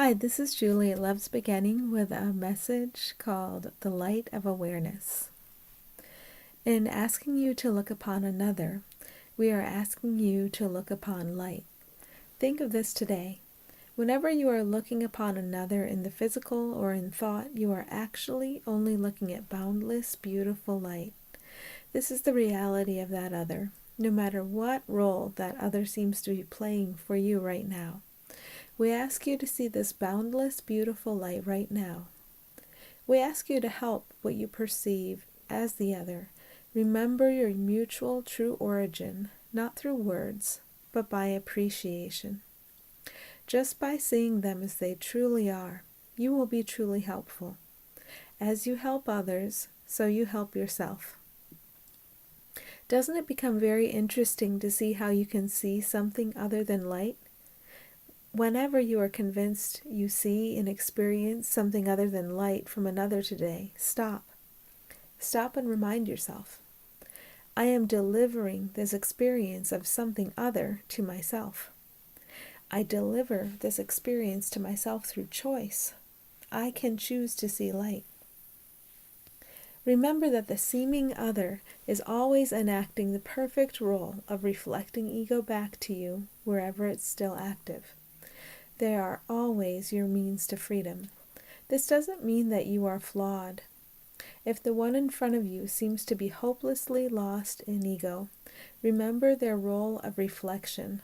Hi, this is Julie at Love's Beginning with a message called The Light of Awareness. In asking you to look upon another, we are asking you to look upon light. Think of this today. Whenever you are looking upon another in the physical or in thought, you are actually only looking at boundless, beautiful light. This is the reality of that other, no matter what role that other seems to be playing for you right now. We ask you to see this boundless, beautiful light right now. We ask you to help what you perceive as the other. Remember your mutual true origin, not through words, but by appreciation. Just by seeing them as they truly are, you will be truly helpful. As you help others, so you help yourself. Doesn't it become very interesting to see how you can see something other than light? Whenever you are convinced you see and experience something other than light from another today, stop. Stop and remind yourself, I am delivering this experience of something other to myself. I deliver this experience to myself through choice. I can choose to see light. Remember that the seeming other is always enacting the perfect role of reflecting ego back to you wherever it's still active. They are always your means to freedom. This doesn't mean that you are flawed. If the one in front of you seems to be hopelessly lost in ego, remember their role of reflection.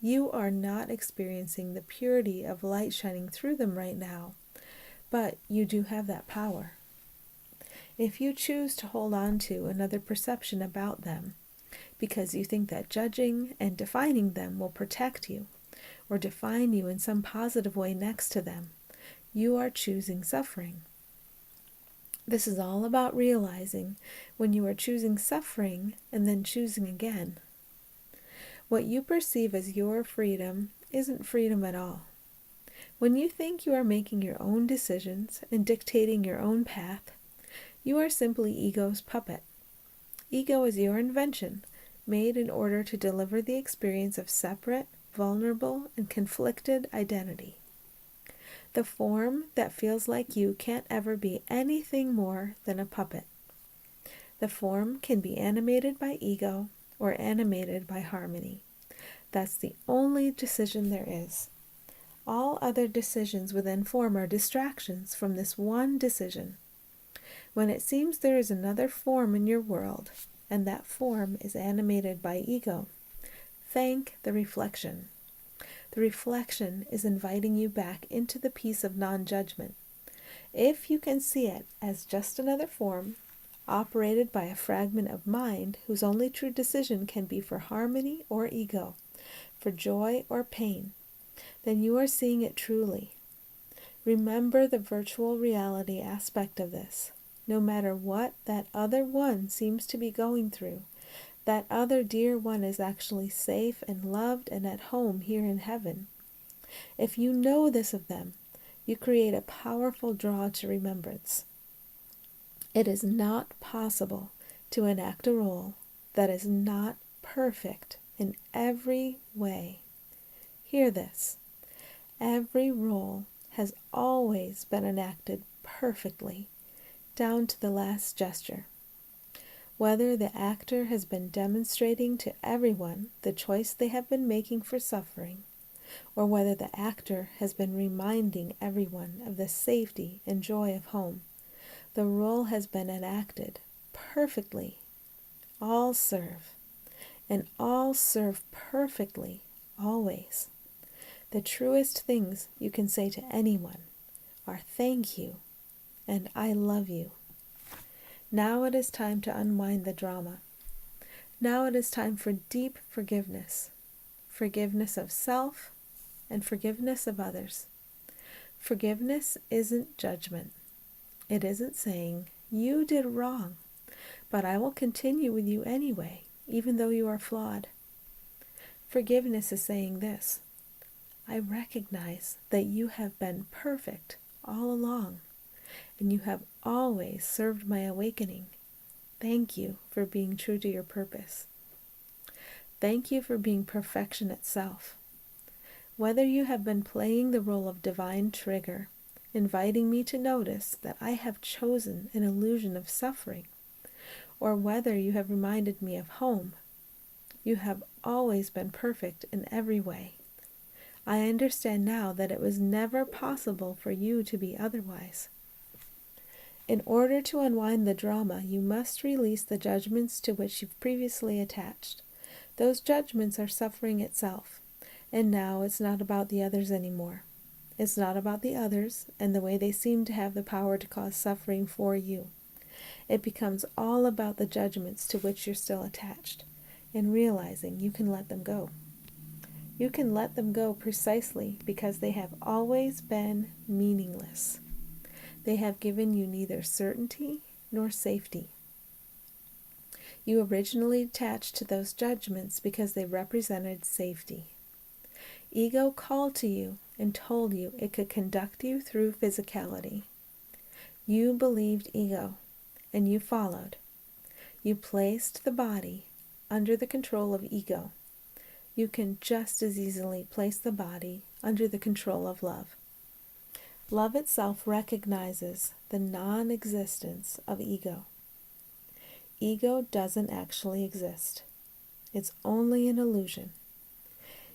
You are not experiencing the purity of light shining through them right now, but you do have that power. If you choose to hold on to another perception about them, because you think that judging and defining them will protect you, or define you in some positive way next to them, you are choosing suffering. This is all about realizing when you are choosing suffering and then choosing again. What you perceive as your freedom isn't freedom at all. When you think you are making your own decisions and dictating your own path, you are simply ego's puppet. Ego is your invention, made in order to deliver the experience of separate, vulnerable, and conflicted identity. The form that feels like you can't ever be anything more than a puppet. The form can be animated by ego or animated by harmony. That's the only decision there is. All other decisions within form are distractions from this one decision. When it seems there is another form in your world, and that form is animated by ego, thank the reflection. The reflection is inviting you back into the peace of non-judgment. If you can see it as just another form, operated by a fragment of mind whose only true decision can be for harmony or ego, for joy or pain, then you are seeing it truly. Remember the virtual reality aspect of this. No matter what that other one seems to be going through, that other dear one is actually safe and loved and at home here in heaven. If you know this of them, you create a powerful draw to remembrance. It is not possible to enact a role that is not perfect in every way. Hear this. Every role has always been enacted perfectly, down to the last gesture. Whether the actor has been demonstrating to everyone the choice they have been making for suffering, or whether the actor has been reminding everyone of the safety and joy of home, the role has been enacted perfectly. All serve, and all serve perfectly, always. The truest things you can say to anyone are thank you and I love you. Now it is time to unwind the drama. Now it is time for deep forgiveness. Forgiveness of self and forgiveness of others. Forgiveness isn't judgment. It isn't saying, you did wrong, but I will continue with you anyway, even though you are flawed. Forgiveness is saying this, I recognize that you have been perfect all along, and you have always served my awakening. Thank you for being true to your purpose. Thank you for being perfection itself. Whether you have been playing the role of divine trigger, inviting me to notice that I have chosen an illusion of suffering, or whether you have reminded me of home, you have always been perfect in every way. I understand now that it was never possible for you to be otherwise. In order to unwind the drama, you must release the judgments to which you've previously attached. Those judgments are suffering itself, and now it's not about the others anymore. It's not about the others and the way they seem to have the power to cause suffering for you. It becomes all about the judgments to which you're still attached, and realizing you can let them go. You can let them go precisely because they have always been meaningless. They have given you neither certainty nor safety. You originally attached to those judgments because they represented safety. Ego called to you and told you it could conduct you through physicality. You believed ego, and you followed. You placed the body under the control of ego. You can just as easily place the body under the control of love. Love itself recognizes the non-existence of ego. Ego doesn't actually exist. It's only an illusion.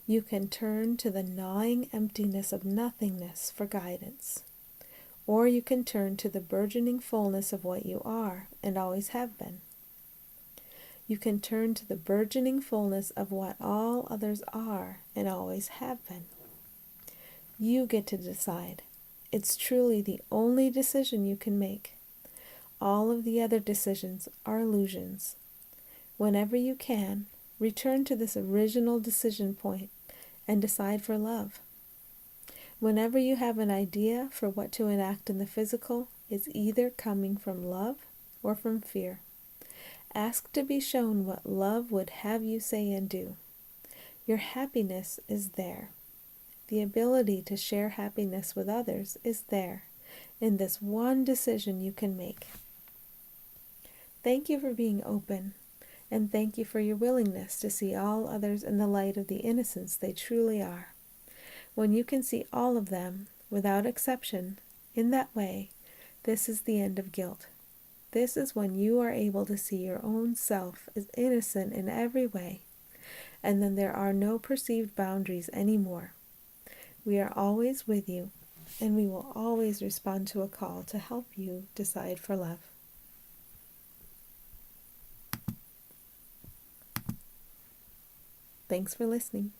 You can turn to the gnawing emptiness of nothingness for guidance, or you can turn to the burgeoning fullness of what you are and always have been. You can turn to the burgeoning fullness of what all others are and always have been. You get to decide. It's truly the only decision you can make. All of the other decisions are illusions. Whenever you can, return to this original decision point and decide for love. Whenever you have an idea for what to enact in the physical, it's either coming from love or from fear. Ask to be shown what love would have you say and do. Your happiness is there. The ability to share happiness with others is there in this one decision you can make. Thank you for being open, and thank you for your willingness to see all others in the light of the innocence they truly are. When you can see all of them, without exception, in that way, this is the end of guilt. This is when you are able to see your own self as innocent in every way, and then there are no perceived boundaries anymore. We are always with you, and we will always respond to a call to help you decide for love. Thanks for listening.